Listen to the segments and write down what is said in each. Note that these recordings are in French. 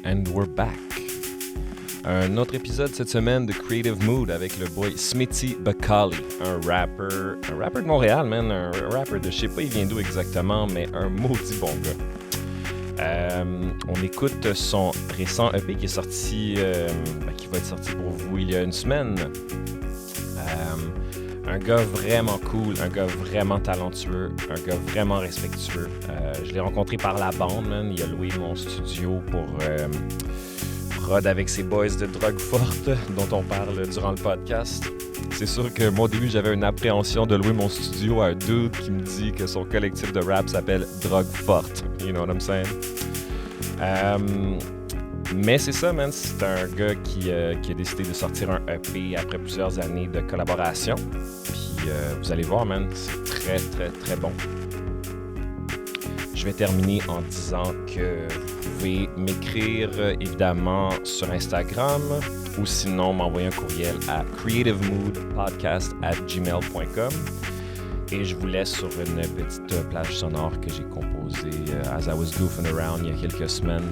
And we're back. Un autre épisode cette semaine de Creative Mood avec le boy Smitty Bakali, un rapper de Montréal, man, un rapper de je sais pas il vient d'où exactement, mais un maudit bon gars. On écoute son récent EP qui est sorti, qui va être sorti pour vous il y a une semaine. Un gars vraiment cool, un gars vraiment talentueux, un gars vraiment respectueux. Je l'ai rencontré par la bande, man. Il a loué mon studio pour prod avec ses boys de Drogue Forte dont on parle durant le podcast. C'est sûr que moi au début j'avais une appréhension de louer mon studio à un dude qui me dit que son collectif de rap s'appelle Drogue Forte. You know what I'm saying? Mais c'est ça, man. C'est un gars qui a décidé de sortir un EP après plusieurs années de collaboration. Puis vous allez voir, man, c'est très, très, très bon. Je vais terminer en disant que vous pouvez m'écrire, évidemment, sur Instagram ou sinon m'envoyer un courriel à creativemoodpodcast@gmail.com. Et je vous laisse sur une petite plage sonore que j'ai composée as I was goofing around il y a quelques semaines.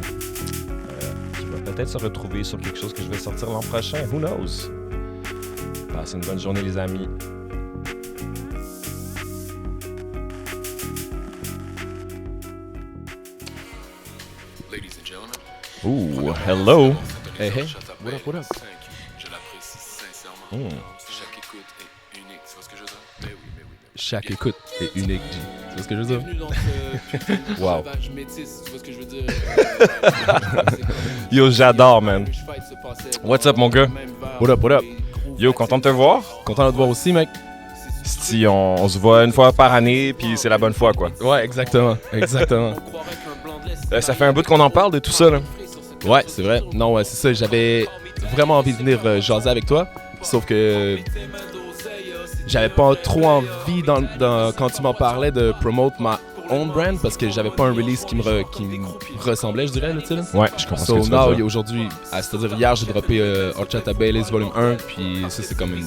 Peut-être se retrouver sur quelque chose que je vais sortir l'an prochain. Who knows? Passez une bonne journée, les amis. Ladies and gentlemen. Ooh, hello. Hey, hey. What up, what up? Je l'apprécie sincèrement. Chaque écoute est unique. Tu vois ce que je veux dire? Mais oui. Chaque écoute est unique, G. Tu vois ce que je veux dire? Bienvenue dans ce putain de Wow. lavage métis. Tu vois ce que je veux dire? Yo, j'adore, man. What's up, mon gars? What up, what up? Yo, content de te voir. Content de te voir aussi, mec. Si on se voit une fois par année, puis c'est la bonne fois, quoi. Ouais, exactement. Exactement. Ça fait un bout qu'on en parle de tout ça, là. Ouais, c'est vrai. Non, ouais, c'est ça. J'avais vraiment envie de venir jaser avec toi. Sauf que j'avais pas trop envie quand tu m'en parlais de promote ma own brand parce que j'avais pas un release qui me ressemblait, je dirais, là, tu sais. Là. Ouais, je comprends ce So que tu veux now, dire. aujourd'hui, c'est-à-dire hier, j'ai droppé Horchata Baileys Volume 1, puis ça, c'est comme une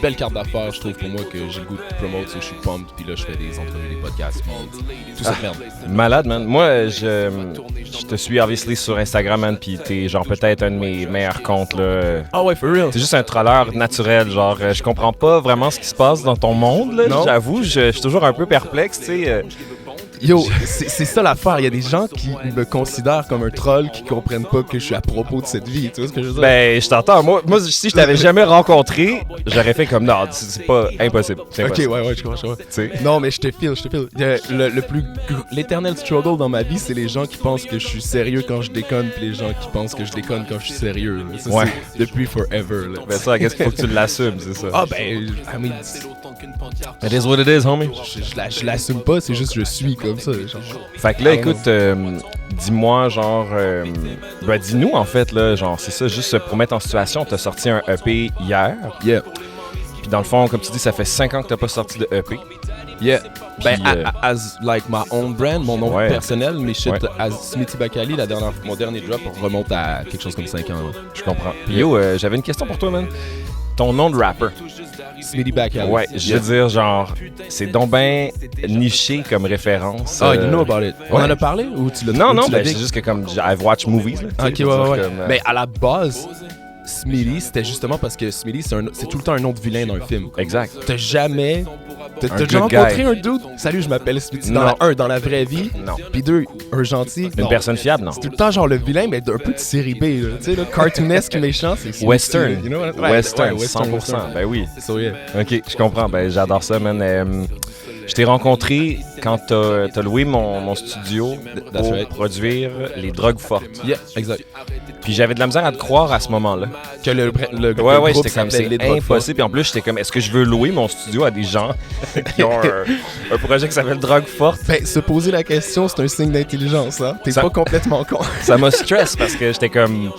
belle carte d'affaires, je trouve, pour moi, que j'ai le goût de promote, so je suis pumped, puis là, je fais des entrevues, des podcasts, puis tout cette merde. Malade, man. Moi, je te suis obviously sur Instagram, man, pis t'es genre peut-être un de mes meilleurs comptes, là. Ah ouais, for real? T'es juste un troller naturel, genre, je comprends pas vraiment ce qui se passe dans ton monde, là. Non. J'avoue, je suis toujours un peu perplexe, tu sais. Yo, c'est ça l'affaire. Il y a des gens qui me considèrent comme un troll qui comprennent pas que je suis à propos de cette vie. Tu vois ce que je veux dire? Ben, je t'entends. Moi, si je t'avais jamais rencontré, j'aurais fait comme non, c'est pas impossible. C'est Ok, impossible. ouais, je comprends. Tu sais. Non, mais je te file. L'éternel struggle dans ma vie, c'est les gens qui pensent que je suis sérieux quand je déconne, puis les gens qui pensent que je déconne quand je suis sérieux. Là. Ça, Ouais. c'est depuis forever. Là. Ben ça, qu'est-ce qu'il faut que tu l'assumes, c'est ça. Ah ben, I mean, It is what it is, homie. je l'assume pas, c'est juste je suis comme ça. Genre. Fait que là, écoute, dis-moi, genre, ben dis-nous en fait, là, genre, c'est ça, juste pour mettre en situation, t'as sorti un EP hier, Yeah. puis dans le fond, comme tu dis, ça fait 5 ans que t'as pas sorti de EP. Yeah. Ben, Puis, as like my own brand, mon nom Ouais. personnel, mais shit, Ouais. as Smitty Bakali, mon dernier drop remonte à quelque chose comme 5 ans. Là. Je comprends. Puis yo, j'avais une question pour toi, man. Ton nom de rapper. Smitty Bakali. Ouais, je veux dire, genre, c'est donc ben niché comme référence. Ah, you know about it. On en a parlé ou tu l'as Non, ou tu l'as ben dit? c'est juste que comme I've watched movies. Là, Ok, tu sais, je veux dire, ouais. comme, Mais à la base, Smitty, c'était justement parce que Smitty, c'est tout le temps un nom de vilain dans un film. Exact. T'as jamais. T'as Un déjà good rencontré guy. un dude? Salut, je m'appelle Smitty. Non. Dans la vraie vie. Non. Puis 2, un gentil. Une Non. personne fiable, non. C'est tout le temps genre le vilain, mais d'un peu de série B. Là. Tu sais, là, cartoonesque méchant, c'est Smitty, Western. you know what I- Western, ouais, 100%. Ben oui. So, yeah. Ok, je comprends. Ben j'adore ça, man. Je t'ai rencontré quand t'as loué mon studio That's pour right. produire les drogues fortes. Yeah, exact. Puis j'avais de la misère à te croire à ce moment-là. Que le Ouais, groupe j'étais comme, c'est s'appelle Les Drogues impossible. Puis en plus, j'étais comme, est-ce que je veux louer mon studio à des gens qui ont un projet qui s'appelle Drogue Forte? Ben, se poser la question, c'est un signe d'intelligence, hein. T'es Ça- pas complètement con. Ça m'a stress parce que j'étais comme,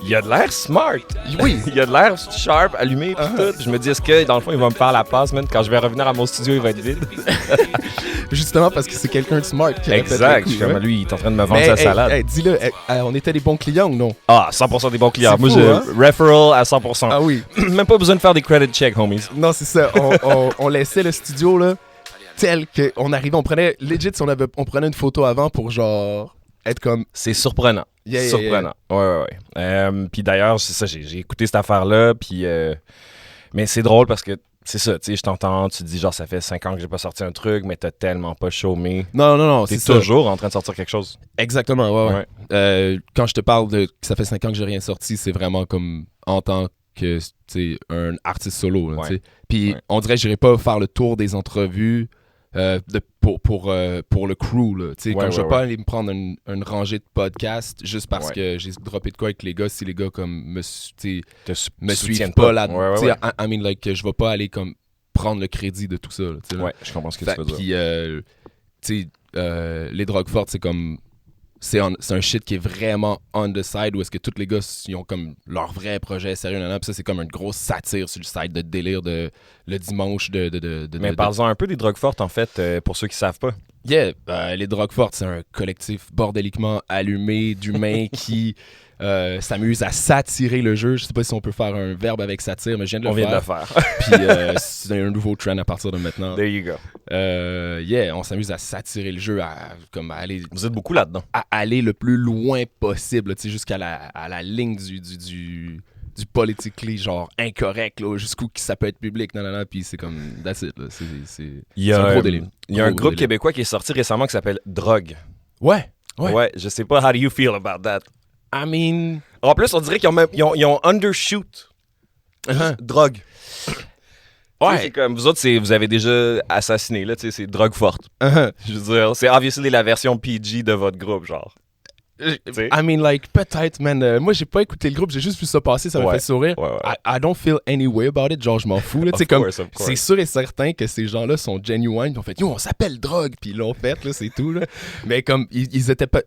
il a de l'air smart. Oui. Il a de l'air sharp, allumé, pis tout. Puis je me dis, est-ce que dans le fond, il va me faire la passe, man? Quand je vais revenir à mon studio, il va être vide. Justement parce que c'est quelqu'un de smart qui a fait Exact. le coup, Je suis comme, ouais. lui, il est en train de me vendre Mais, sa salade. hey, dis-le, on était des bons clients ou non? Ah, 100% des bons clients. C'est Moi, fou, j'ai hein? referral à 100%. Ah oui. Même pas besoin de faire des credit checks, homies. Non, c'est ça. On laissait le studio là tel qu'on arrivait. On prenait legit, on prenait une photo avant pour genre être comme... C'est surprenant. Surprenant. Ouais. Puis d'ailleurs, c'est ça, j'ai écouté cette affaire-là, puis... mais c'est drôle parce que, c'est ça, tu sais, je t'entends, tu te dis genre, ça fait 5 ans que j'ai pas sorti un truc, mais t'as tellement pas chômé. Non, T'es c'est ça. toujours en train de sortir quelque chose. Exactement, ouais. Quand je te parle de que ça fait 5 ans que j'ai rien sorti, c'est vraiment comme en tant que, tu sais, un artiste solo, là, tu sais. Puis on dirait que j'irais pas faire le tour des entrevues pour le crew, là. Tu sais, comme je vais pas aller me prendre une rangée de podcasts juste parce que j'ai droppé de quoi avec les gars, si les gars comme me suivent pas là-dedans. Tu sais, I mean, like, je vais pas aller comme prendre le crédit de tout ça, là, tu sais, Ouais, je comprends ce que tu veux dire. Puis, tu sais, les drogues fortes, c'est comme... C'est un shit qui est vraiment on the side où est-ce que tous les gars ils ont comme leur vrai projet sérieux. Puis ça, c'est comme une grosse satire sur le site de délire le dimanche Mais parlons un peu des drogues fortes, en fait, pour ceux qui savent pas. Yeah, les drogues fortes, c'est un collectif bordéliquement allumé d'humains qui s'amusent à satirer le jeu. Je sais pas si on peut faire un verbe avec satire, mais je viens de le faire. On vient de le faire. Puis c'est un nouveau trend à partir de maintenant. There you go. On s'amuse à satirer le jeu, à aller... Vous êtes beaucoup là-dedans. À aller le plus loin possible, jusqu'à la ligne du politically, genre, incorrect, là, jusqu'où ça peut être public, puis c'est comme, that's it, là, c'est un gros délire. Il y a un groupe québécois qui est sorti récemment qui s'appelle Drogue. Ouais, je sais pas, how do you feel about that? I mean... En plus, on dirait qu'ils ont undershoot. Drogue. Ouais. C'est comme, vous autres, vous avez déjà assassiné, là, tu sais, c'est drogue forte. Je veux dire, c'est obviously la version PG de votre groupe, genre. I mean, like, peut-être, man. Moi, j'ai pas écouté le groupe, j'ai juste vu ça passer, ça m'a fait sourire. I don't feel any way about it, genre, je m'en fous, là. Tu sais, comme, c'est sûr et certain que ces gens-là sont genuine, ils ont fait, yo, on s'appelle Drogue, puis ils l'ont fait, là, c'est tout, là. Mais comme, ils étaient pas.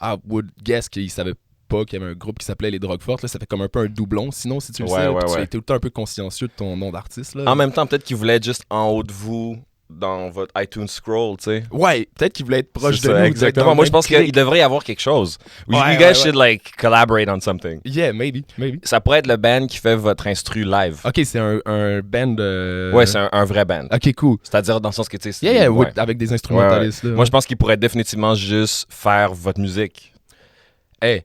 I would guess qu'ils savaient pas qu'il y avait un groupe qui s'appelait Les Drogues Fortes, là, ça fait comme un peu un doublon, sinon, si tu le sais, tu es tout le temps un peu consciencieux de ton nom d'artiste, là. En même temps, peut-être qu'ils voulaient être juste en haut de vous dans votre iTunes scroll, tu sais. Ouais, peut-être qu'ils voulaient être proches de nous. Exactement. Moi, je pense qu'il devrait y avoir quelque chose. You guys should, like, collaborate on something. Yeah, maybe. Ça pourrait être le band qui fait votre instru live. OK, c'est un band... Ouais, c'est un vrai band. OK, cool. C'est-à-dire dans le sens que, tu sais... avec des instrumentalistes. Là, Moi, je pense qu'ils pourraient définitivement juste faire votre musique. Hey,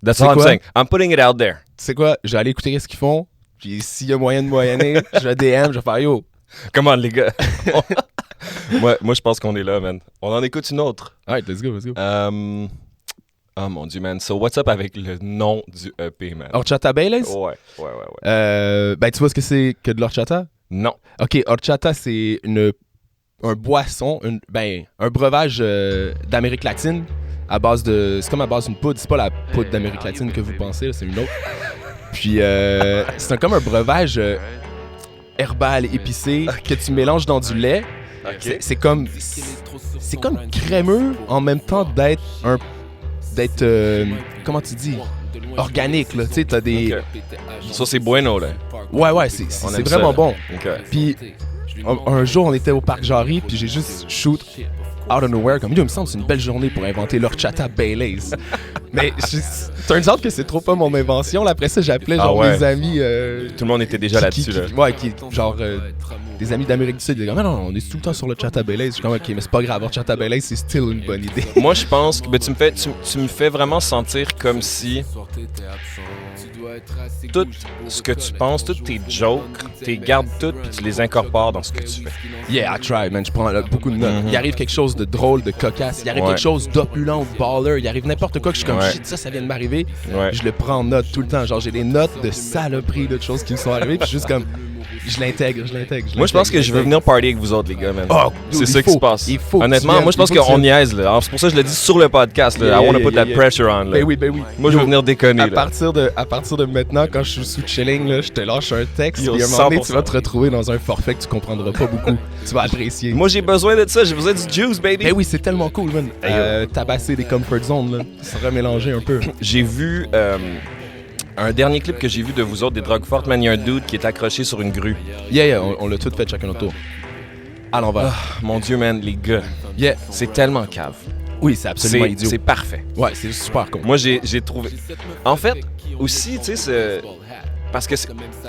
that's all I'm saying. I'm putting it out there. Tu sais quoi? Je vais aller écouter ce qu'ils font, puis s'il y a moyen de moyenner, je vais DM, je vais faire yo. Come on, les gars. moi, je pense qu'on est là, man. On en écoute une autre. Alright, let's go. Oh mon Dieu, man. So, what's up avec le nom du EP, man? Horchata Baileys? Ouais. Tu vois ce que c'est que de l'horchata? Non. OK, horchata, c'est un boisson, un breuvage d'Amérique latine c'est comme à base d'une poudre. C'est pas la poudre d'Amérique latine que vous pensez, là, c'est une autre. Puis, c'est comme un breuvage herbal épicé que tu mélanges dans du lait. Okay. C'est comme crémeux en même temps d'être comment tu dis, organique, là. Tu sais, t'as des... Ça, c'est bueno, là. Ouais, c'est vraiment bon. Okay. Puis, un jour, on était au parc Jarry, puis j'ai juste shoot out of nowhere, comme, il me semble que c'est une belle journée pour inventer l'horchata Baileys. Mais, turns out que c'est trop pas mon invention. Là, après ça, j'appelais genre mes amis... Tout le monde était déjà là-dessus, là. Ouais, genre... des amis d'Amérique du Sud, ils disent non, on est tout le temps sur le Horchata Baileys. Je suis comme, ok, mais c'est pas grave, Horchata Baileys, c'est still une bonne idée. Moi, je pense que tu me fais vraiment sentir comme si tout ce que tu penses, toutes tes jokes, tu les gardes toutes puis tu les incorpores dans ce que tu fais. Yeah, I try, man. Je prends beaucoup de notes. Il arrive quelque chose de drôle, de cocasse. Il arrive quelque chose d'opulent, de baller. Il arrive n'importe quoi que je suis comme, shit, ça vient de m'arriver. Je le prends en note tout le temps. Genre, j'ai des notes de saloperies, de choses qui me sont arrivées. Puis juste comme... Je l'intègre. Moi, je pense que je veux venir party avec vous autres, les gars, man. Oh, c'est ça qui se passe. Honnêtement, moi, je pense qu'on niaise, là. Alors, c'est pour ça que je le dis sur le podcast, là. I wanna put that pressure on, là. Ben oui. Moi, je veux venir déconner, à partir de maintenant, quand je suis sous chilling, là, je te lâche un texte. Et à un moment donné, tu vas te retrouver dans un forfait que tu comprendras pas beaucoup. Tu vas apprécier. Moi, j'ai besoin de ça. J'ai besoin du juice, baby. Ben oui, c'est tellement cool, man. Tabasser des comfort zones, là. Se remélanger un peu. J'ai vu... un dernier clip que j'ai vu de vous autres, des drogues fortes, man, il y a un dude qui est accroché sur une grue. Yeah, on l'a tout fait chacun notre tour. À l'envers. Mon Dieu, man, les gars. Yeah. C'est tellement cave. Oui, c'est absolument idiot. C'est parfait. Ouais, c'est super con. Moi, j'ai trouvé... En fait, aussi, tu sais, parce que,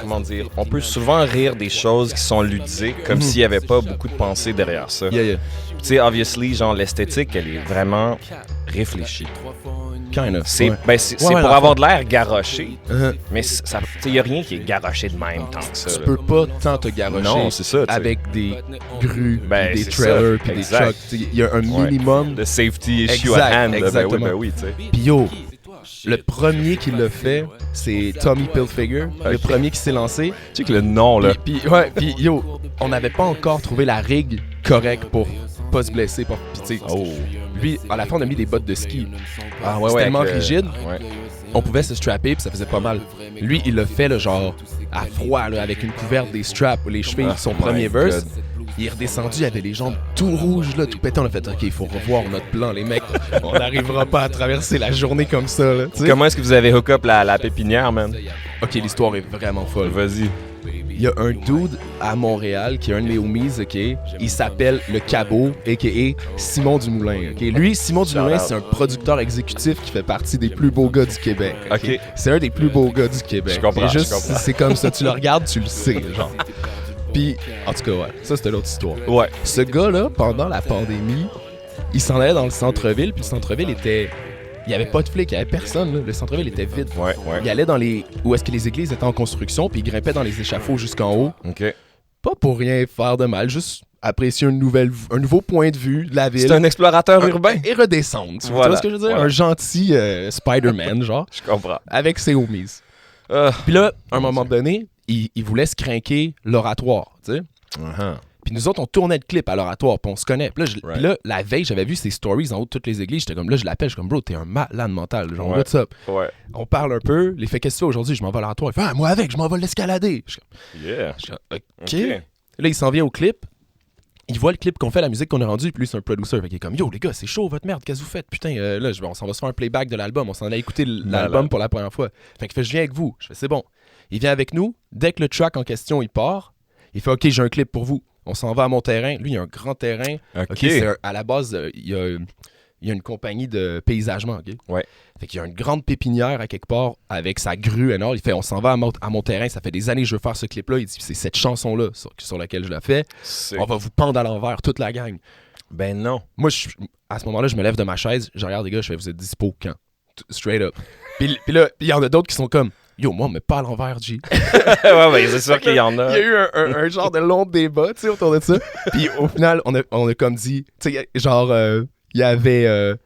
comment dire, on peut souvent rire des choses qui sont ludiques, comme s'il n'y avait pas beaucoup de pensée derrière ça. Yeah. Tu sais, obviously, genre, l'esthétique, elle est vraiment réfléchie. Kind of. C'est ouais. c'est Ouais, pour la avoir de l'air garoché, Uh-huh. mais il n'y a rien qui est garoché de même tant que ça. Tu là. peux pas tant te garrocher Non, c'est ça, tu sais. avec des grues, Ben, des c'est trailers, ça, puis des exact. trucks. Il y a un minimum. Le safety issue Exact, à hand. Là, exactement. Ben oui, tu sais. Puis yo, le premier qui l'a fait, c'est Tommy Hilfiger. Le premier qui s'est lancé. Tu sais que le nom, là. Puis yo, on n'avait pas encore trouvé la rig correcte pour pas se blesser. Puis tu sais, Oh. lui, à la fin, on a mis des bottes de ski. Ah, C'est tellement avec le- rigide. Ouais. On pouvait se strapper, puis ça faisait pas mal. Lui, il l'a fait, là, genre, à froid, là, avec une couverte, des straps, les chevilles, Ah, son my premier verse. God. Il est redescendu, il avait les jambes tout rouges, là, tout pété. On a fait, OK, il faut revoir notre plan, les mecs. On n'arrivera pas à traverser la journée comme ça, là. tu sais. Comment est-ce que vous avez hook up la pépinière, man? OK, l'histoire est vraiment folle. Vas-y. Il y a un dude à Montréal qui est un de mes homies, OK? Il s'appelle Le Cabot, a.k.a. Simon Dumoulin, OK? Lui, Simon Dumoulin, Shout out. c'est un producteur exécutif qui fait partie des plus beaux gars du Québec. OK. C'est un des plus beaux gars du Québec. Je comprends, Et juste, je comprends. c'est comme ça, tu le regardes, tu le sais, genre. Puis, en tout cas, ouais, ça c'était l'autre histoire. Ouais. Ce gars-là, pendant la pandémie, il s'en allait dans le centre-ville, puis le centre-ville était... Il n'y avait pas de flics, il n'y avait personne, là. Le centre-ville était vide. Ouais. Il allait dans les... Où est-ce que les églises étaient en construction, puis il grimpait dans les échafauds jusqu'en haut. OK. Pas pour rien faire de mal, juste apprécier un nouveau point de vue de la ville. C'est un explorateur urbain. Et redescendre. Tu Voilà, vois ce que je veux dire? voilà. Un gentil Spider-Man, genre, Je comprends. avec ses homies. Ah. Puis là, à un moment donné, il voulait se crinquer l'oratoire, tu sais. Uh-huh. Puis nous autres, on tournait le clip à l'oratoire, puis on se connaît. Puis là, Right. puis là, la veille, j'avais vu ses stories en haut de toutes les églises. J'étais comme, là, je l'appelle, je suis comme, bro, t'es un malade mental. Genre, Ouais. what's up? Ouais. On parle un peu. Il fait, qu'est-ce que tu fais aujourd'hui? Je m'en vais à l'oratoire. Il fait, ah, moi avec, je m'en vais l'escalader. Je suis comme, Yeah. OK. Là, il s'en vient au clip. Il voit le clip qu'on fait, la musique qu'on a rendue, puis lui, c'est un producer. Fait qu'il est comme, yo, les gars, c'est chaud, votre merde, qu'est-ce que vous faites? Putain, là, on s'en va se faire un playback de l'album. On s'en a écouté l'album pour la première fois. Fait qu'il fait, je viens avec vous. Je fais, c'est bon. Il vient avec nous. Dès que le track en question, il part, il fait, OK, j'ai un clip pour vous. On s'en va à mon terrain. Lui, il a un grand terrain. OK. C'est à la base, il y a une compagnie de paysagement. OK? Ouais. Fait qu'il y a une grande pépinière à quelque part avec sa grue énorme. Il fait, on s'en va à mon terrain. Ça fait des années que je veux faire ce clip-là. Il dit, c'est cette chanson-là sur laquelle je la fais. On va vous pendre à l'envers, toute la gang. Ben non. Moi, à ce moment-là, je me lève de ma chaise. Je regarde les gars, je fais, vous êtes dispo quand? Straight up. Puis là, il y en a d'autres qui sont comme, yo, moi, on me met pas à l'envers, G. ouais, c'est sûr qu'il y en Il y a. a eu un genre de long débat, tu sais, autour de ça. Puis au final, on a comme dit, tu sais, genre, il y avait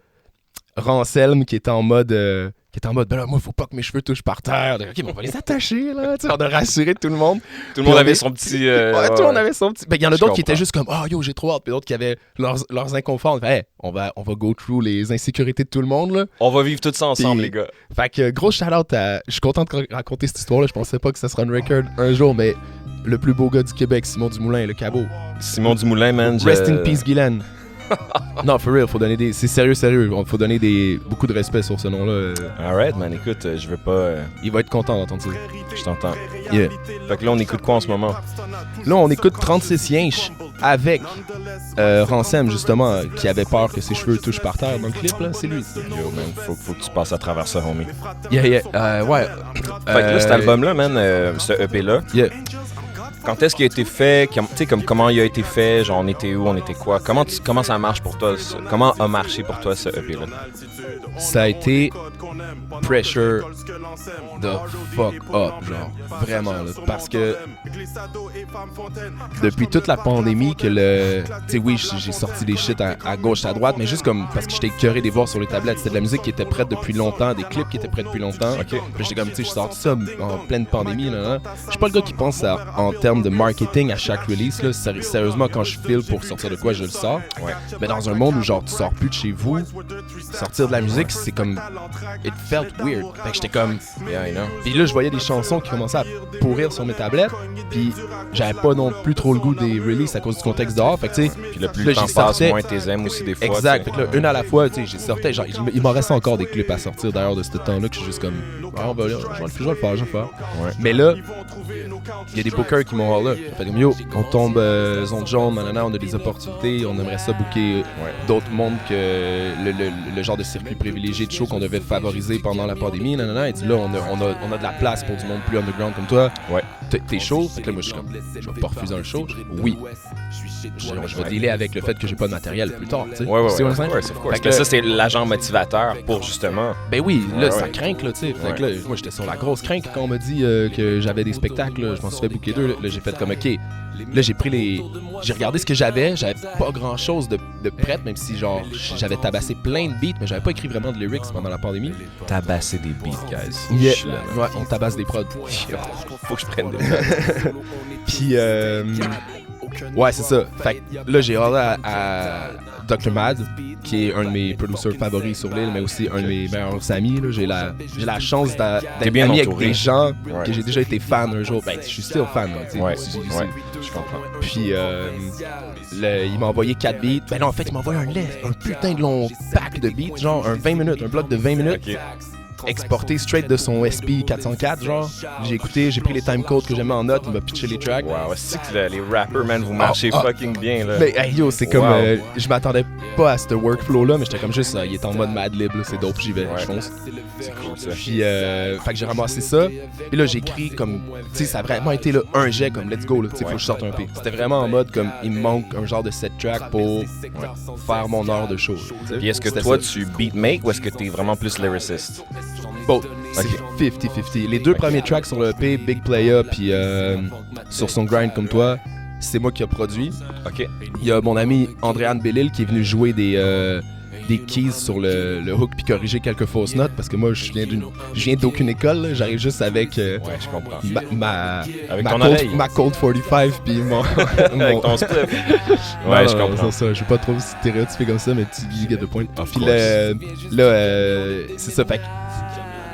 Ranselme qui était en mode, ben là, moi, faut pas que mes cheveux touchent par terre. OK, mais on va les attacher, là. Tu sais, on a rassuré tout le monde. Tout le monde Puis avait on est- son petit... Ouais, tout le monde avait son petit. Ben, il y en a Je d'autres qui étaient comprends. juste comme, ah, yo, j'ai trop hâte. Puis d'autres qui avaient leurs inconforts. On fait, hey, on va go through les insécurités de tout le monde, là. On va vivre tout ça ensemble, Puis- les gars. Fait que gros shout-out à... Je suis content de raconter cette histoire-là. Je pensais pas que ça sera un record un jour, mais le plus beau gars du Québec, Simon Dumoulin, le cabot. Simon Dumoulin, man. Rest in peace, Guylaine. Non, for real, faut donner des... C'est sérieux. Faut donner beaucoup de respect sur ce nom-là. Alright, man, écoute, je veux pas... Il va être content d'entendre ça. je t'entends. Yeah. Fait que là, on écoute quoi en ce moment? Là, on écoute 36 Yinch avec Ransem, justement, qui avait peur que ses cheveux touchent par terre dans le clip, là. C'est lui. Yo, man, faut que tu passes à travers ça, homie. Yeah. Ouais. Fait que là, cet album-là, man, ce EP-là, Yeah. quand est-ce qu'il a été fait? Tu sais, comme comment il a été fait? Genre, on était où? On était quoi? Comment ça marche pour toi? Comment a marché pour toi, ce EP-là? Ça a été pressure the fuck up, genre, vraiment, là, parce que depuis toute la pandémie que tu sais, oui, j'ai sorti des shit à gauche, à droite, mais juste comme, parce que j'étais écœuré de les voir sur les tablettes, c'était de la musique qui était prête depuis longtemps, des clips qui étaient prêts depuis longtemps, OK. puis j'étais comme, tu sais, je sorti ça en pleine pandémie, là. Je suis pas le gars qui pense en termes de marketing à chaque release, là. Sérieusement, quand je file pour sortir de quoi, je le sors. Ouais. Mais dans un monde où, genre, tu sors plus de chez vous, sortir de la musique, c'est comme... It felt weird. Fait que j'étais comme... Yeah, I know. Puis là, je voyais des chansons qui commençaient à pourrir sur mes tablettes, puis j'avais pas non plus trop le goût des releases à cause du contexte dehors. Fait que, tu sais... Puis le plus là, le temps j'y passe, sortais- moins t'es aimes aussi des fois. Exact. tu Fait sais. que là, une à la fois, tu sais, j'y sortais. Genre, il m'en reste encore des clips à sortir d'ailleurs de ce temps-là que je suis juste comme... Ah, je vais le faire. Ouais. Mais là, il y a des bookers qui m'ont son hall-là. Fait comme yo, on tombe zone jaune, nanana, on a des opportunités, on aimerait ça booker d'autres mondes que le genre de circuit privilégié de show qu'on devait favoriser pendant la pandémie, nanana. Et dit là, on a de la place pour du monde plus underground comme toi. Ouais. T'es chaud? Fait que là, moi, je suis comme, je vais pas refuser un show. Oui. Je vais dealer avec le fait que j'ai pas de matériel plus tard, tu sais. Ouais, C'est fait que ça, c'est l'agent motivateur pour justement... Ben oui, là, ça craint, là, tu sais. Fait que là, moi, j'étais sur la grosse crainte quand on m'a dit que j'avais des spectacles, là. Je m'en suis fait booker 2. Là, j'ai fait comme, OK. Là, j'ai regardé ce que j'avais pas grand-chose de prête, même si, genre, j'avais tabassé plein de beats, mais j'avais pas écrit vraiment de lyrics pendant la pandémie. Tabasser des beats, guys. Yeah. Ouais, on tabasse des prods. Faut que je prenne des notes. Puis, ouais, c'est ça. Fait que là, j'ai ordre à Dr. Mad, qui est un de mes producers favoris sur l'île, mais aussi un de mes meilleurs amis. Là. J'ai la chance d'être bien ami avec entouré. des gens que j'ai déjà été fan un jour. Ben, je suis still fan. Là, Je comprends. Puis, il m'a envoyé 4 beats. Ben non, en fait, il m'a envoyé un putain de long pack de beats, genre un 20 minutes, un bloc de 20 minutes. OK. Exporté straight de son SP 404, genre. J'ai écouté, j'ai pris les timecodes que j'aimais en notes, il m'a pitché les tracks. Wow, c'est que les rappers, man, vous marchez fucking bien, là. Mais hey, yo, c'est comme... je m'attendais pas à ce workflow-là, mais j'étais comme juste... il est en mode Madlib, là, c'est dope, j'y vais, je fonce. C'est cool, ça. Puis, fait que j'ai ramassé ça. Et là, j'ai écrit comme... Tu sais, ça a vraiment été là, un jet, comme let's go, là, tu sais, faut que je sorte un P. C'était vraiment en mode comme, il me manque un genre de set track pour faire mon heure de show. Puis est-ce que toi, tu beatmake ou est-ce que t'es vraiment plus lyriciste? Bon, c'est 50-50. Les deux premiers tracks sur le EP, Big Playa, puis sur son Grind comme toi, c'est moi qui ai produit. OK. Il y a mon ami Andréane Bellil qui est venu jouer des keys sur le hook puis corriger quelques fausses notes parce que moi je viens d'aucune école, là. J'arrive juste avec je comprends. ma Cold 45 puis mon avec ton spliff. Ouais, je comprends. C'est ça, je vais pas trop stéréotyper comme ça, mais tu get the point. Puis c'est ça, fait que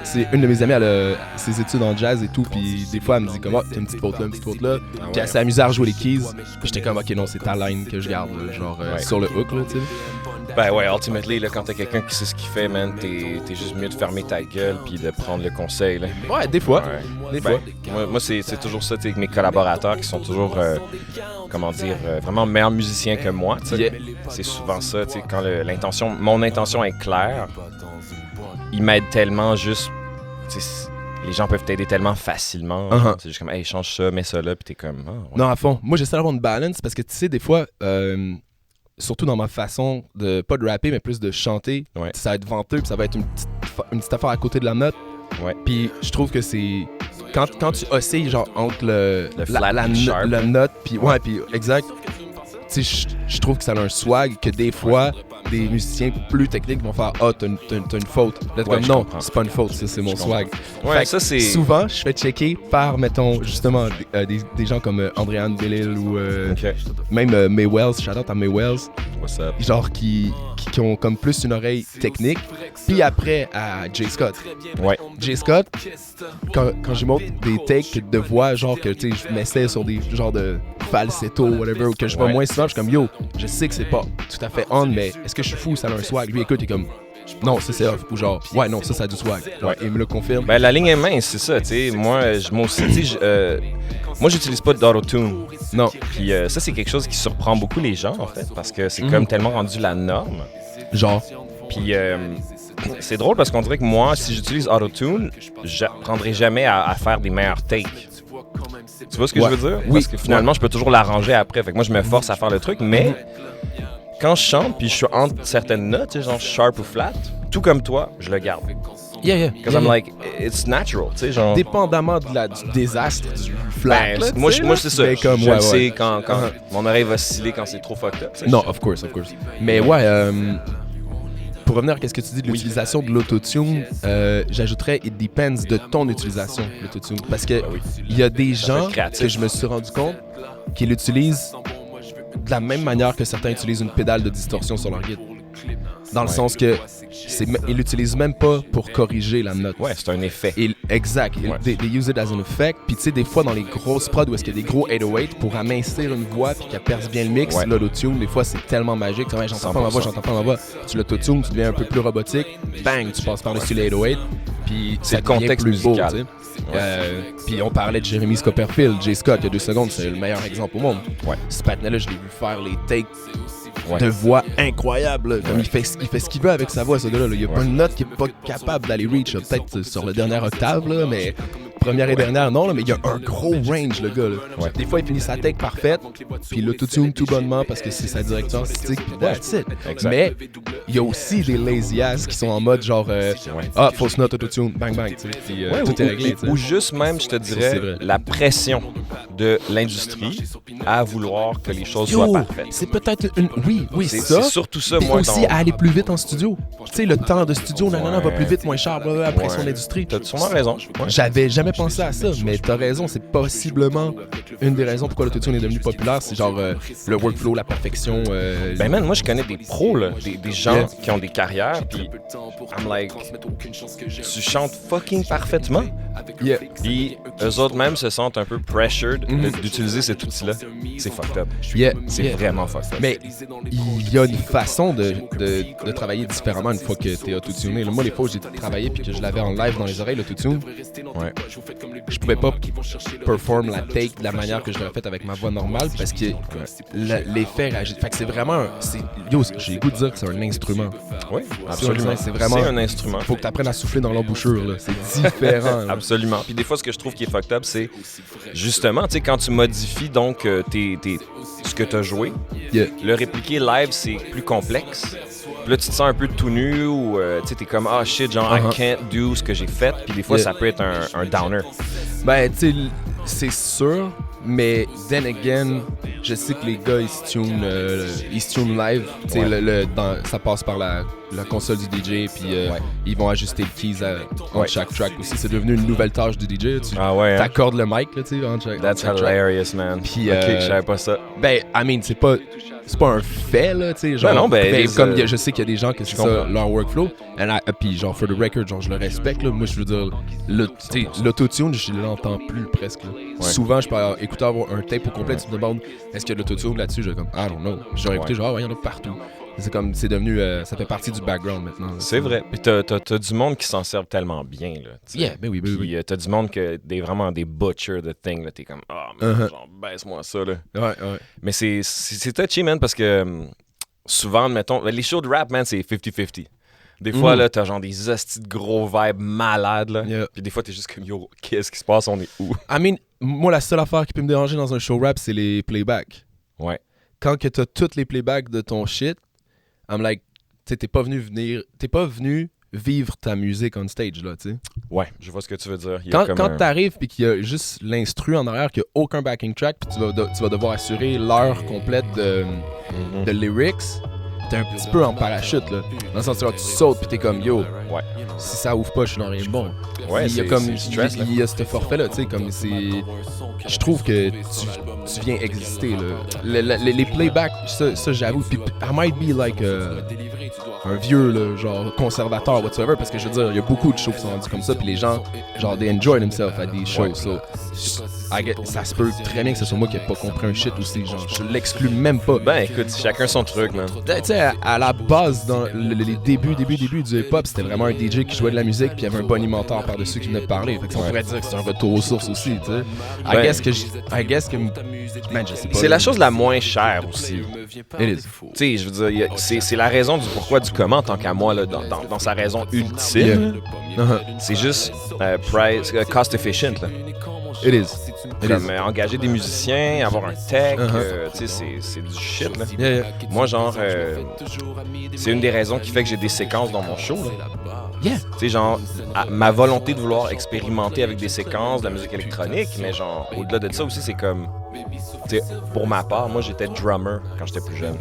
c'est une de mes amies, elle a ses études en jazz et tout, puis des fois elle me dit comme, t'as une petite faute là, puis elle s'est amusée à rejouer les keys, puis j'étais comme, ok non, c'est ta line que je garde, là, genre sur le hook, là, tu sais. Ben ouais, ultimately, là, quand t'as quelqu'un qui sait ce qu'il fait, man, t'es juste mieux de fermer ta gueule puis de prendre le conseil, là. Ouais, des fois. Ouais. Moi, c'est toujours ça, tu sais, avec mes collaborateurs qui sont toujours, vraiment meilleurs musiciens que moi, tu sais. Yeah. C'est souvent ça, tu sais, quand mon intention est claire, ils m'aident tellement juste, tu sais, les gens peuvent t'aider tellement facilement. C'est juste comme, hey, change ça, mets ça là, puis t'es comme, Non, à fond. Moi, j'essaie d'avoir une balance parce que, tu sais, des fois, surtout dans ma façon de, pas de rapper, mais plus de chanter, ça va être venteux, puis ça va être une petite affaire à côté de la note. Ouais. Puis je trouve que c'est... Quand tu oscilles, genre, entre la note, puis puis exact, tu sais, je trouve que ça a un swag que des fois, des musiciens plus techniques vont faire « Ah, t'as une faute. » Là, comme non, c'est pas une faute, ça, c'est mon swag. Ouais, ça, c'est... Souvent, je fais checker par, mettons, justement, des gens comme Andréane Bellil ou même May Wells, shout-out à May Wells. What's up? Genre qui ont comme plus une oreille technique. Puis après, à Jay Scott. Ouais. Jay Scott, quand je montre des takes de voix, genre que, tu sais, je m'essaie sur des genres de falsetto, whatever, ou que je vois moins souvent, je suis comme, yo, je sais que c'est pas tout à fait on, mais est-ce que je suis fou, ça a un swag? Lui, écoute, il est comme, non, ça c'est off. Ou genre, ouais, non, ça a du swag. Genre, il me le confirme. Ben, la ligne est mince, c'est ça, tu sais. Moi aussi, tu sais, moi, j'utilise pas d'autotune. Non. Puis ça, c'est quelque chose qui surprend beaucoup les gens, en fait, parce que c'est comme tellement rendu la norme. Genre. Puis c'est drôle parce qu'on dirait que moi, si j'utilise autotune, j'apprendrai jamais à faire des meilleurs takes. Tu vois ce que je veux dire? Oui. Parce que finalement, je peux toujours l'arranger après. Fait que moi, je me force à faire le truc, mais quand je chante puis je suis entre certaines notes, tu sais, genre sharp ou flat, tout comme toi, je le garde. Yeah. Because I'm like, it's natural, tu sais, genre... Dépendamment du désastre du flat. Ben, moi, c'est ça. Mais comme, je sais quand mon oreille va osciller quand c'est trop fucked up. Non, of course. Mais pour revenir à ce que tu dis de l'utilisation de l'autotune, j'ajouterais « it depends » de ton utilisation de l'autotune. Parce que il y a des gens que je me suis rendu compte qui l'utilisent de la même manière que certains utilisent une pédale de distorsion sur leur guitare. Dans le sens que ils l'utilisent même pas pour corriger la note. Ouais, c'est un effet. Exact. They use it as an effect. Puis tu sais, des fois dans les grosses prods où est-ce qu'il y a des gros 808 pour amincir une voix puis qu'elle perce bien le mix, l'autotune, des fois c'est tellement magique. Ouais, j'entends pas ma voix. Tu l'autotune, tu deviens un peu plus robotique. Bang, tu passes par-dessus les 808. Puis c'est ça le contexte plus beau, musical. Puis on parlait de Jeremy Copperfield, Jay Scott, il y a 2 secondes, c'est le meilleur exemple au monde. Ouais. Ce patinet-là, je l'ai vu faire les takes Ouais. de voix incroyables. Comme il fait ce qu'il veut avec sa voix, ce gars-là. Il n'y a pas une note qui n'est pas capable d'aller reach. Peut-être sur le dernier octave, là, mais première et dernière, non, là, mais il y a un gros range, le gars. Là. Ouais. Des fois, il finit sa take parfaite, puis l'autotune tout bonnement parce que c'est sa direction artistique, puis that's it. Exact. Mais il y a aussi des lazy ass qui sont en mode genre fausse note autotune, bang bang, tu sais, puis tout est réglé. Ou juste même, je te c'est dirais, vrai. la pression de l'industrie à vouloir que les choses Yo, soient parfaites. c'est peut-être une. Oui, C'est ça. surtout ça, Puis moi, aussi à aller plus vite en studio. Tu sais, le temps de studio, nanana, va Ouais. plus vite, moins cher, blablabla, après Ouais. son industrie. T'as sûrement raison. Ouais. J'avais jamais pensé à ça, mais t'as raison, c'est possiblement une des raisons pourquoi l'autotune est devenu populaire. C'est genre le workflow, la perfection. Ben man, moi je connais des pros, là, des gens Yeah. qui ont des carrières, puis I'm like, tu chantes fucking parfaitement. yeah. Puis eux autres même se sentent un peu pressured d'utiliser cet outil-là. C'est fucked up. Yeah. C'est Yeah. vraiment fucked up. Mais il y a une façon de travailler différemment une fois que t'es autotuné. Là, moi, les fois où j'ai travaillé puis que je l'avais en live dans les oreilles, l'autotune, Ouais. je pouvais pas perform la take de la manière que je l'aurais fait avec ma voix normale parce que l'effet réagit. Fait que c'est vraiment yo, j'ai le goût de dire que c'est un instrument. Oui, absolument. C'est vraiment. C'est un instrument. Faut que tu apprennes à souffler dans l'embouchure, là. C'est différent. là. Absolument. Puis des fois, ce que je trouve qui est fucked up, c'est justement, tu sais, quand tu modifies donc ce que tu as joué, Yeah. le répliquer live, c'est plus complexe. Puis là, tu te sens un peu tout nu ou tu sais, t'es comme, ah shit, genre, I can't do ce que j'ai fait. Puis des fois, Yeah. ça peut être un downer. Ben, tu sais, c'est sûr, mais then again, je sais que les gars, ils se tunent live. Tu sais, Ouais. ça passe par la console du DJ, puis ils vont ajuster le keys entre Ouais. chaque track aussi. C'est devenu une nouvelle tâche du DJ. Tu Ah ouais, hein? accordes le mic, là, tu sais, entre chaque That's track. hilarious, man. Puis, ok, je savais pas ça. Ben, I mean, c'est pas un fait, là, tu sais, genre... Ben non, ben, comme je sais qu'il y a des gens que c'est ça, comprends. leur workflow, puis genre, for the record, genre, je le respecte, là, moi, je veux dire, tu sais, l'autotune, je l'entends plus, presque, là. Souvent, je peux écouter avoir un tape au complet, tu me demandes, est-ce qu'il y a de l'autotune là-dessus? Je comme, I don't know. J'aurais écouté, genre, il y en a partout. C'est comme, c'est devenu, ça fait partie du background, maintenant. là. C'est vrai. Puis t'as du monde qui s'en servent tellement bien, là. tu sais. Yeah, ben oui, ben oui. Puis t'as du monde que vraiment des butchers de thing, là. T'es comme, ah, man, genre, baisse-moi ça, là. Ouais. Mais c'est touchy, man, parce que souvent, mettons, les shows de rap, man, c'est 50-50. Des fois, là, t'as genre des hosties de gros vibes malades, là. Yeah. Puis des fois, t'es juste comme, yo, qu'est-ce qui se passe? On est où? I mean, moi, la seule affaire qui peut me déranger dans un show rap, c'est les playbacks. Ouais. Quand que t'as toutes les playbacks de ton shit, I'm like, tu sais, t'es pas venu vivre ta musique on stage, là, tu sais. Ouais, je vois ce que tu veux dire. Il y a Quand, comme quand un- t'arrives puis qu'il y a juste l'instru en arrière, qu'il n'y a aucun backing track, puis tu vas devoir assurer l'heure complète de lyrics, t'es un petit peu en parachute, là. Dans le sens où tu sautes puis t'es comme, yo, Ouais. si ça ouvre pas, je suis dans rien de bon. Ouais, il y a c'est- comme c'est stress, là. il y a ce forfait là, tu sais, comme c'est, je trouve que tu viens exister là. Les playbacks, ça j'avoue, puis I might be like un vieux là, genre conservateur whatsoever, parce que je veux dire, il y a beaucoup de shows qui sont rendus comme ça, puis les gens genre they enjoy themselves à des shows, so ça se peut très bien que ce soit moi qui n'ai pas compris un shit aussi, genre je l'exclus même pas. Ben, écoute, chacun son truc, man. Tu sais, à la base, dans les débuts du hip-hop, c'était vraiment un DJ qui jouait de la musique puis il y avait un bon animateur par-dessus qui venait de parler. Fait que on pourrait dire que c'est un retour aux sources aussi, tu sais. I guess que... Man, je sais pas. C'est la chose la moins chère aussi. It is. Tu sais, je veux dire, c'est la raison du pourquoi du comment, tant qu'à moi, là, dans sa raison ultime. C'est juste cost efficient, là. It is. Comme engager des musiciens, avoir un tech, tu sais, c'est du shit, là. Yeah. Moi, genre, c'est une des raisons qui fait que j'ai des séquences dans mon show, là. Yeah. Tu sais, genre, ma volonté de vouloir expérimenter avec des séquences de la musique électronique, mais genre, au-delà de ça aussi, c'est comme, tu sais, pour ma part, moi, j'étais drummer quand j'étais plus jeune.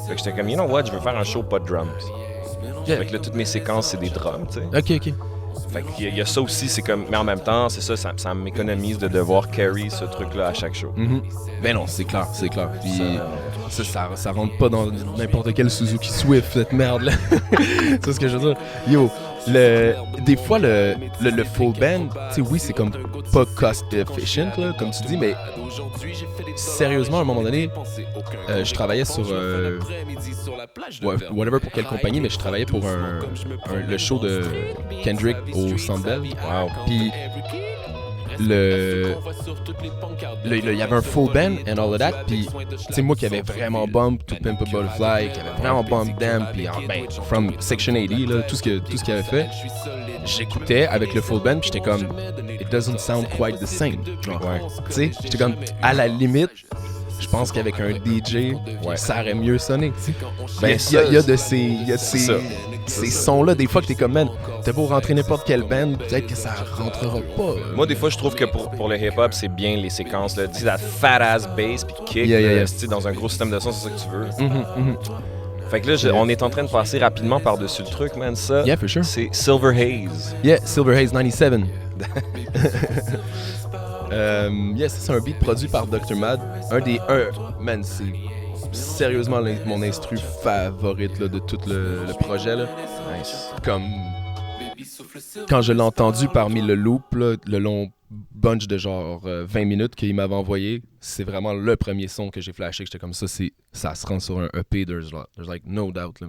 Fait que j'étais comme, you know what, je veux faire un show pas de drums. Yeah. Fait que là, toutes mes séquences, c'est des drums, tu sais. Ok. Fait qu'il y a ça aussi, c'est comme, mais en même temps, c'est ça m'économise de devoir carry ce truc-là à chaque show. Ben non, c'est clair. Puis ça rentre pas dans n'importe quel Suzuki Swift, cette merde-là. C'est ce que je veux dire. Yo, des fois, le full band, tu sais, oui, c'est comme pas cost efficient, là, comme tu dis, mais sérieusement, à un moment donné, je travaillais sur whatever pour quelle compagnie, mais je travaillais pour le show de Kendrick au Centre Bell. Wow. Puis il y avait un full band and all of that, puis tu sais moi qui avait vraiment bump To Pimp a Butterfly, qui avait vraiment bump Them, puis from Section 80 là, tout ce qu'il avait fait, j'écoutais avec le full band, puis j'étais comme it doesn't sound quite the same, genre, tu sais, j'étais comme à la limite. Je pense qu'avec un DJ, ça aurait mieux sonné. Ben, il y a ces sons-là, des fois que t'es comme, man, t'es beau rentrer n'importe quelle band, peut-être que ça rentrera pas. Moi, des fois, je trouve que pour le hip-hop, c'est bien les séquences, là. Tu sais, la fat-ass bass puis kick, dans un gros système de son, c'est ça que tu veux. Fait que là, on est en train de passer rapidement par-dessus le truc, man. Ça, for sure. C'est Silver Haze. Yeah, Silver Haze 97. C'est un beat produit par Dr. Mad. Man, c'est sérieusement mon instru favorite là, de tout le projet. Là. Nice. Comme quand je l'ai entendu parmi le loop, là, le long bunch de genre 20 minutes qu'il m'avait envoyé, c'est vraiment le premier son que j'ai flashé. J'étais comme ça se rend sur un EP, there's like no doubt. Là.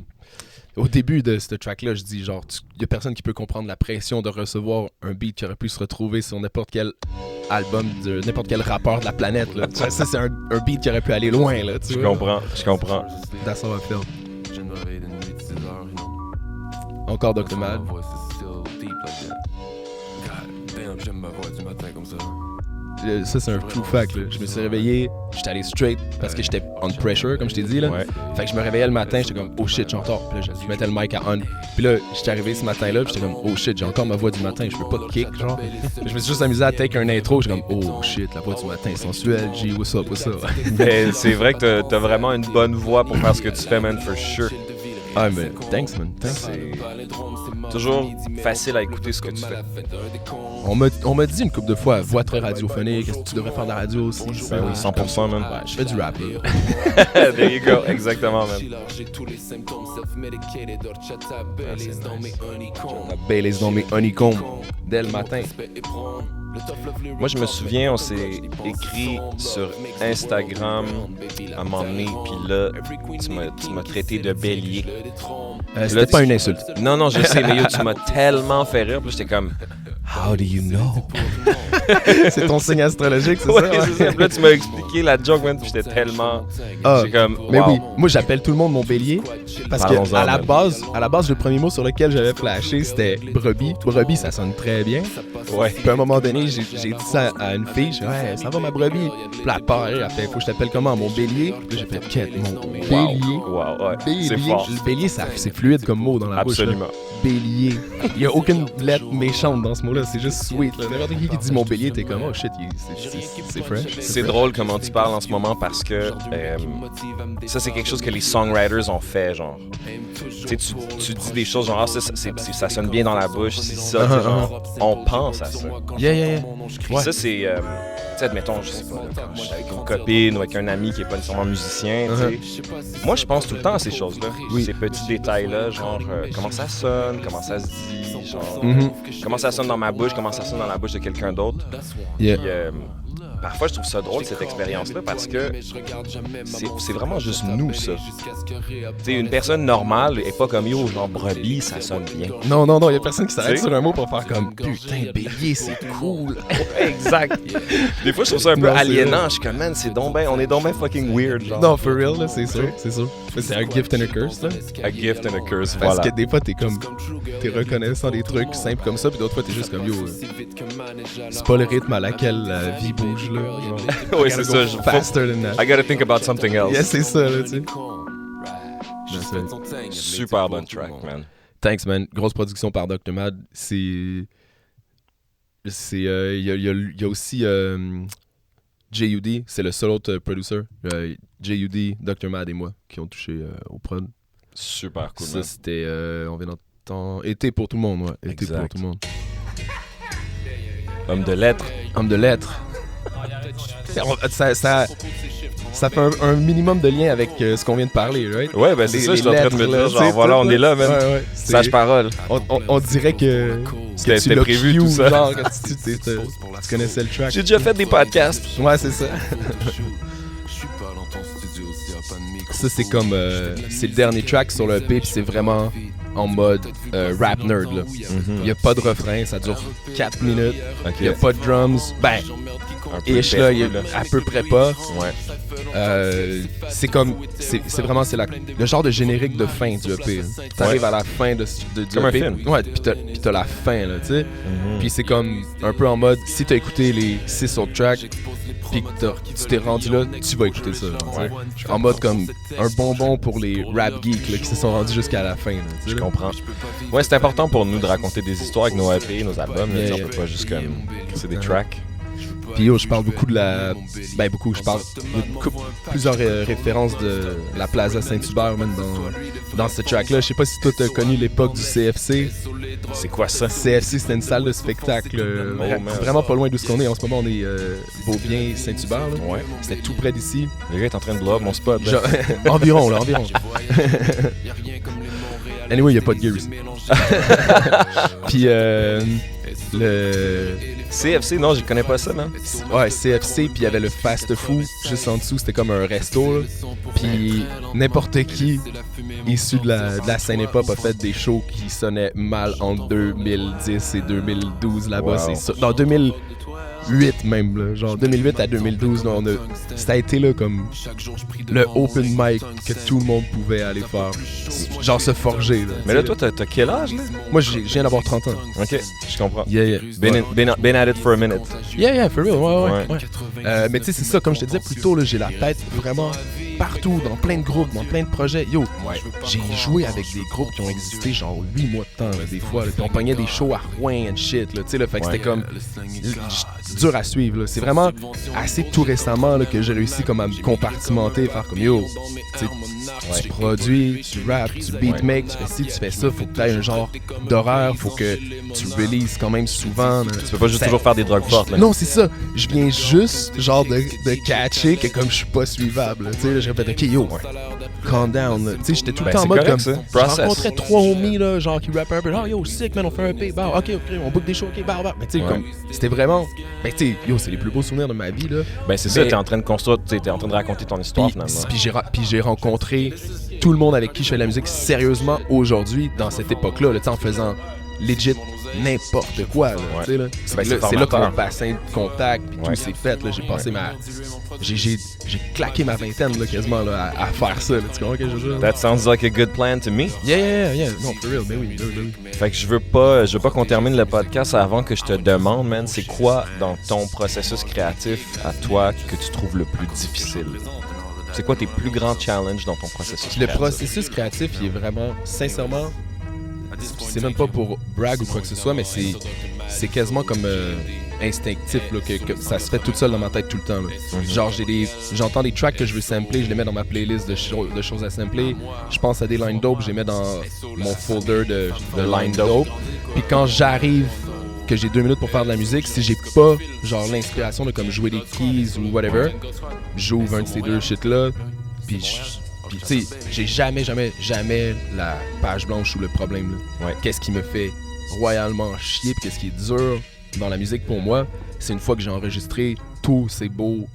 Au début de ce track-là, je dis genre, y a personne qui peut comprendre la pression de recevoir un beat qui aurait pu se retrouver sur n'importe quel album de n'importe quel rappeur de la planète. Là. Ça, c'est un beat qui aurait pu aller loin. Là, je comprends. That's how I feel. Encore Dr. Mad. Ça, c'est un true fact. Là. Je me suis réveillé, j'étais allé straight parce que j'étais on pressure, comme je t'ai dit. Là. Fait que je me réveillais le matin, j'étais comme, oh shit, j'ai encore. Puis là, je mettais le mic à on. Puis là, j'étais arrivé ce matin-là, puis j'étais comme, oh shit, j'ai encore ma voix du matin, je peux pas kick, genre. Je me suis juste amusé à take un intro, j'étais comme, oh shit, la voix du matin, sensuelle, G, what's up. Mais c'est vrai que t'as vraiment une bonne voix pour faire ce que tu fais, man, for sure. Ah, mais thanks, man. Thanks. C'est toujours facile à écouter ce que tu fais. On m'a dit une couple de fois, voix très radiophonique, est-ce que tu devrais faire de la radio aussi? Ben oui, 100%, man. Ouais, je fais du rap, là. There you go, exactement, man. Baileys dans mes honeycombs, dès le matin. Moi, je me souviens, on s'est écrit sur Instagram à un moment donné, puis là, tu m'as traité de bélier. C'était pas une insulte. Non, je sais, mais yo, tu m'as tellement fait rire, puis j'étais comme... How do you know? C'est ton signe astrologique, c'est ça? Ouais, c'est ça. Puis là, tu m'as expliqué la joke, man, puis j'étais tellement... J'ai comme, wow. Mais oui, moi, j'appelle tout le monde mon bélier, parce que à la base, le premier mot sur lequel j'avais flashé, c'était brebis. Brebis, ça sonne très bien. Ouais. Puis à un moment donné, j'ai dit ça à une fille, je dis, ouais, ça va ma brebis. Puis la part, elle fait, faut que je t'appelle comment? Mon bélier? Puis j'ai fait, quête, mon bélier. Wow, ouais. Bélier. C'est fort. Le bélier, c'est fluide comme mot dans la bouche. Absolument. Bélier. Il n'y a aucune lettre méchante dans ce mot-là, c'est juste sweet. N'importe qui dit mon bélier, t'es comme, oh shit, c'est fresh. C'est drôle comment tu parles en ce moment parce que ça, c'est quelque chose que les songwriters ont fait, genre. Tu dis des choses genre, ça sonne bien dans la bouche, c'est ça, genre, on pense à ça. Yeah. Puis ça, c'est, tu sais, admettons, je sais pas, quand je suis avec une copine ou avec un ami qui est pas nécessairement musicien, tu sais. Moi, je pense tout le temps à ces choses-là, ces petits détails-là, genre, comment ça sonne, comment ça se dit, genre, comment ça sonne dans ma bouche, comment ça sonne dans la bouche de quelqu'un d'autre. Yeah. Puis, parfois, je trouve ça drôle, cette expérience-là, parce que c'est vraiment juste nous, ça. Tu sais, une personne normale est pas comme yo, genre brebis, ça sonne bien. Non, il y a personne qui s'arrête sur un mot pour faire comme putain, bélier, c'est cool. Exact. Des fois, je trouve ça un peu aliénant. Je suis comme, man, on est donc ben fucking weird, genre. Non, for real, là, c'est sûr. C'est un gift and a curse, là. A gift and a curse, parce voilà. que des fois, t'es reconnaissant des trucs simples comme ça, puis d'autres fois, t'es juste comme yo. C'est pas le rythme à laquelle la vie bouge, là. Oui, c'est ça. Faster than that. I gotta think about something else. Yeah, c'est ça, là, tu sais. Super bonne track, man. Thanks, man. Grosse production par Dr. Mad. Il y a aussi J.U.D. C'est le seul autre producer. J.U.D., Dr. Mad et moi qui ont touché au prod. Super cool, ça, man. c'était, on vient d'entendre... Été pour tout le monde, ouais. Été pour tout le monde. Homme de lettres. Ça fait un minimum de lien avec ce qu'on vient de parler, right? Ouais, ben c'est ça, je suis en train de me dire, genre, voilà, on est là, man. Ouais, sage parole. On dirait que c'était prévu, tout ça. Genre, tu connaissais le track. J'ai déjà fait des podcasts. Ouais, c'est ça. Ça, c'est comme... c'est le dernier track sur le EP, puis c'est vraiment en mode rap nerd. Là. Il y a pas de refrain, ça dure 4 minutes. Ok. Il y a pas de drums. Ben, Un peu ish là, il y a perdu, à peu près pas. Ouais. C'est comme, c'est vraiment le genre de générique de fin du EP. T'arrives à la fin du Comme un EP. film. Ouais, puis t'as la fin, là, tu sais. Puis c'est comme un peu en mode, si t'as écouté les 6 autres tracks, puis que tu t'es rendu là, tu vas écouter ça. Là, tu sais. En mode comme un bonbon pour les rap geeks là, qui se sont rendus jusqu'à la fin. Là, tu sais, Je là. comprends. Ouais, c'est important pour nous de raconter des histoires avec nos EP, nos albums. Là, Yeah, on peut pas juste comme... C'est des tracks. Puis yo, je parle beaucoup de la... Ben beaucoup, je parle de plusieurs références de la Plaza Saint-Hubert même dans ce track-là. Je sais pas si toi t'as connu l'époque du CFC. C'est quoi ça? CFC, c'était une salle de spectacle man. vraiment pas loin d'où ce qu'on est. En ce moment, on est Beaubien, Saint-Hubert. Là. Ouais. C'était tout près d'ici. Le gars est en train de blow up mon spot. là. Genre, environ. Anyway, il n'y a pas de gears. Puis le... CFC, non, je connais pas ça, man. Ouais, CFC, puis il y avait le Fast Food juste en dessous, c'était comme un resto. Là. Puis n'importe qui issu de la scène hip-hop a fait des shows qui sonnaient mal entre 2010 et 2012 là-bas. Wow. C'est ça. Dans 2008 même, là, genre 2008 à 2012, là, ça a été là comme le open mic que tout le monde pouvait aller faire. Genre se forger. Là, Mais là, toi, t'as quel âge, là? moi, je viens d'avoir 30 ans. Ok, je comprends. Yeah. Been at it for a minute. Yeah, for real, ouais. Ouais. Mais tu sais, c'est ça, comme je te disais plus tôt, là, j'ai la tête vraiment partout, dans plein de groupes, dans plein de projets. Yo, j'ai joué avec des groupes qui ont existé genre 8 mois de temps, là, des fois. Là, puis on pognait des shows à Rouen and shit, là, tu sais, là, fait que c'était comme dur à suivre, là. C'est vraiment assez tout récemment là, que j'ai réussi comme à me compartimenter, faire comme yo, tu sais, tu produis, tu rappes, tu beatmakes, tu fais ci, tu fais ça, faut que tu aies un genre d'horaire, faut que tu releases quand même souvent. Là. Tu peux pas juste toujours faire des drogues fortes, là. Non, c'est ça. Je viens juste, genre, de catcher que comme je suis pas suivable, tu sais, je répète, ok, yo, calm down, là. Tu sais, j'étais tout le temps en mode correct, comme, ça. je Process. rencontrais 3 homies, là, genre, qui rappaient un peu, oh, yo, sick, man, on fait un EP, bah, ok, on book des shows, ok, bah. Mais tu sais, comme, c'était vraiment, ben, tu sais, yo, c'est les plus beaux souvenirs de ma vie, là. Ben, c'est ça, t'es en train de construire, t'es en train de raconter ton histoire, Puis, finalement. puis j'ai rencontré tout le monde avec qui je fais de la musique sérieusement aujourd'hui, dans cette époque-là, là, tu sais, en faisant legit n'importe quoi, là, tu sais, là. Ben, C'est là que mon formateur. bassin de contact, puis tout s'est fait, là, j'ai passé j'ai claqué ma vingtaine, là, quasiment, là, à faire ça, là, tu comprends ce que je veux dire? That sounds like a good plan to me. Yeah, non, for real, ben oui. Fait que je veux pas qu'on termine le podcast avant que je te demande, man, c'est quoi dans ton processus créatif à toi que tu trouves le plus difficile? C'est quoi tes plus grands challenges dans ton processus Le créatif? processus créatif, il est vraiment, sincèrement, c'est même pas pour brag ou quoi que ce soit, mais c'est quasiment comme instinctif, là, que ça se fait tout seul dans ma tête tout le temps. Là. Genre, j'entends des tracks que je veux sampler, je les mets dans ma playlist de choses à sampler. Je pense à des line dope, je les mets dans mon folder de line dope. Puis quand j'arrive, que j'ai 2 minutes pour faire de la musique, si j'ai pas genre l'inspiration de comme jouer des keys ou whatever, j'ouvre un de ces deux shit-là, puis tu sais, j'ai jamais la page blanche ou le problème. Là. Ouais. Qu'est-ce qui me fait royalement chier, puis qu'est-ce qui est dur dans la musique pour moi, c'est une fois que j'ai enregistré tous ces beaux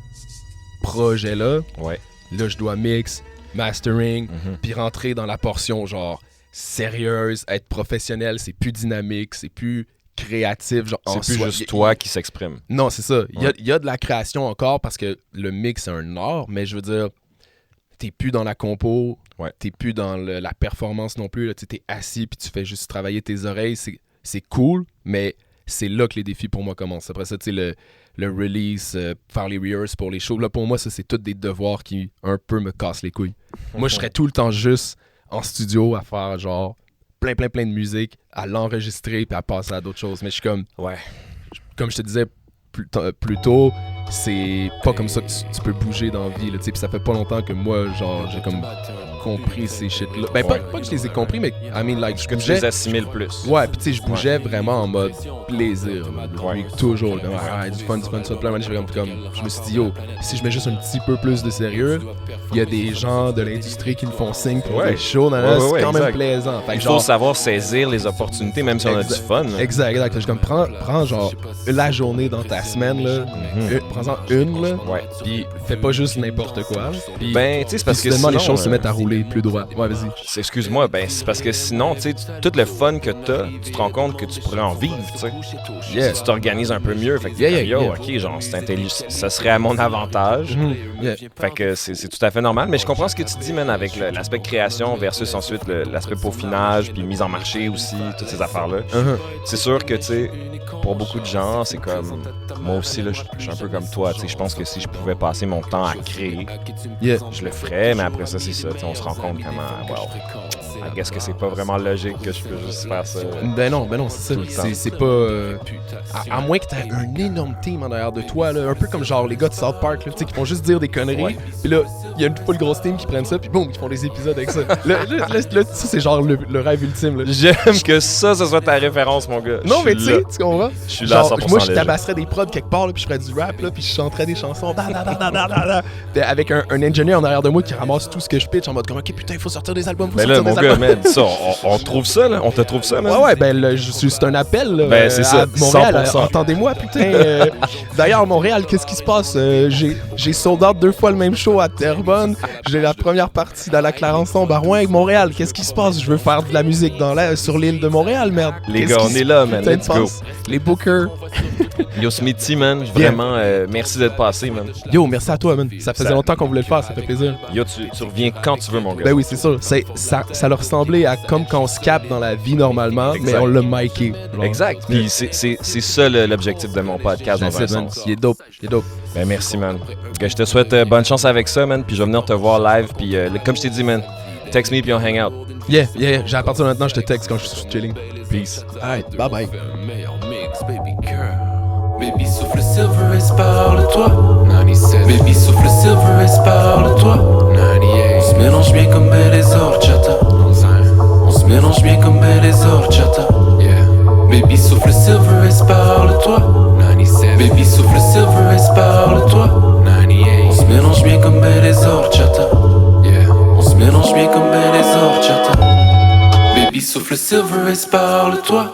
projets-là, Ouais. là je dois mix, mastering, puis rentrer dans la portion genre sérieuse, être professionnel, c'est plus dynamique, c'est plus créatif. Genre, C'est en plus soi. juste toi qui s'exprime. Non, c'est ça. Il y a de la création encore parce que le mix, c'est un art, mais je veux dire, t'es plus dans la compo, t'es plus dans la performance non plus. Là, t'es assis puis tu fais juste travailler tes oreilles. C'est cool, mais c'est là que les défis pour moi commencent. Après ça, tu sais, le release, faire les rehearsals pour les shows. Là, pour moi, ça, c'est tous des devoirs qui un peu me cassent les couilles. Moi, je serais tout le temps juste en studio à faire genre plein de musique, à l'enregistrer puis à passer à d'autres choses. Mais je suis comme... Comme je te disais plus tôt, c'est pas comme ça que tu peux bouger dans la vie. Là, puis ça fait pas longtemps que moi, genre, j'ai comme compris ces shit-là. Ben, pas que je les ai compris, mais I mean, like, je Que tu bougeais... les assimiles plus. Ouais, puis tu sais, je bougeais vraiment en mode plaisir. Ouais. Toujours. Comme, du fun, ça. Plein de je me suis dit, yo, si je mets juste un petit peu plus de sérieux, il y a des gens de l'industrie qui me font signe pour des shows. C'est quand même plaisant. Fait que Il faut savoir saisir les opportunités, même si on a du fun. Là. Exact. Je comme, prends genre la journée dans ta semaine, là. Prends-en une, là. Ouais. Puis fais pas juste n'importe quoi. Puis, Ben, tu sais, c'est parce que soudainement, sinon, les choses se mettent à rouler. aller plus droit. Ouais, vas-y. Excuse-moi, ben c'est parce que sinon, tu sais, tout le fun que t'as, tu te rends compte que tu pourrais en vivre, tu sais. Yeah. Si tu t'organises un peu mieux, fait que ok, genre, c'est intelligent, ça serait à mon avantage. Yeah. Fait que c'est tout à fait normal, mais je comprends ce que tu dis, man, avec l'aspect création versus ensuite l'aspect peaufinage, puis mise en marché aussi, toutes ces affaires-là. C'est sûr que, tu sais, pour beaucoup de gens, c'est comme... Moi aussi, là, je suis un peu comme toi, tu sais, je pense que si je pouvais passer mon temps à créer, je le ferais, mais après ça, c'est ça, on se rend compte comment, wow, qu'est-ce que c'est pas vraiment logique que je peux juste faire ça. Ben non, c'est ça. C'est pas... à moins que t'aies un énorme team en arrière de toi, là, un peu comme genre les gars de South Park, là, tu sais, qui font juste dire des conneries, puis là, il y a une full grosse team qui prennent ça, puis boum, ils font des épisodes avec ça. Là, ça, c'est genre le rêve ultime, là. J'aime que ça soit ta référence, mon gars. Non, mais tu sais, tu comprends? Je suis là à 100% moi, je tabasserais des prods quelque part, là, puis je ferais du rap, là, puis je chanterais des chansons, avec un ingénieur en arrière de moi qui ramasse tout ce que je pitch en mode comme, ok, putain, il faut sortir des albums, mais là, mon gars, man, ça, on trouve ça, là, on te trouve ça, man. Ouais, ben, là, c'est un appel, là, ben, c'est ça, à Montréal, 100%. Entendez-moi, putain. D'ailleurs, Montréal, qu'est-ce qui se passe? J'ai sold out 2 fois le même show à Terrebonne, j'ai la première partie dans la Clarençon, Barouin, Montréal, qu'est-ce qui se passe? Je veux faire de la musique sur l'île de Montréal, merde. Les gars, on est là, man, let's go. Les bookers. Yo, Smithy, man, vraiment, merci d'être passé, man. Yo, merci à toi, man. Ça faisait longtemps qu'on voulait le faire, ça fait plaisir. Yo, tu reviens quand tu veux, mon gars. Ben oui, c'est sûr. Ça leur ressemblait à comme quand on se capte dans la vie normalement, exact. mais on l'a miké. Exact. Puis c'est ça l'objectif de mon podcast, dans un sens. Il est dope. Ben merci, man. Je te souhaite bonne chance avec ça, man. Puis je vais venir te voir live. Puis comme je t'ai dit, man, text me puis on hang out. Yeah. J'ai à partir de maintenant, je te texte quand je suis chilling. Peace. Alright, bye bye. Baby souffle Silver parle-toi 97. Baby souffle Silver parle-toi 98. On se mélange bien comme elle et horchata. On se mélange bien comme elle et horchata. Yeah. Baby souffle Silver parle-toi 97. Baby souffle Silver parle-toi 98. On se mélange bien comme elle et horchata. Yeah. On se mélange bien comme elle et horchata. Baby souffle Silver parle-toi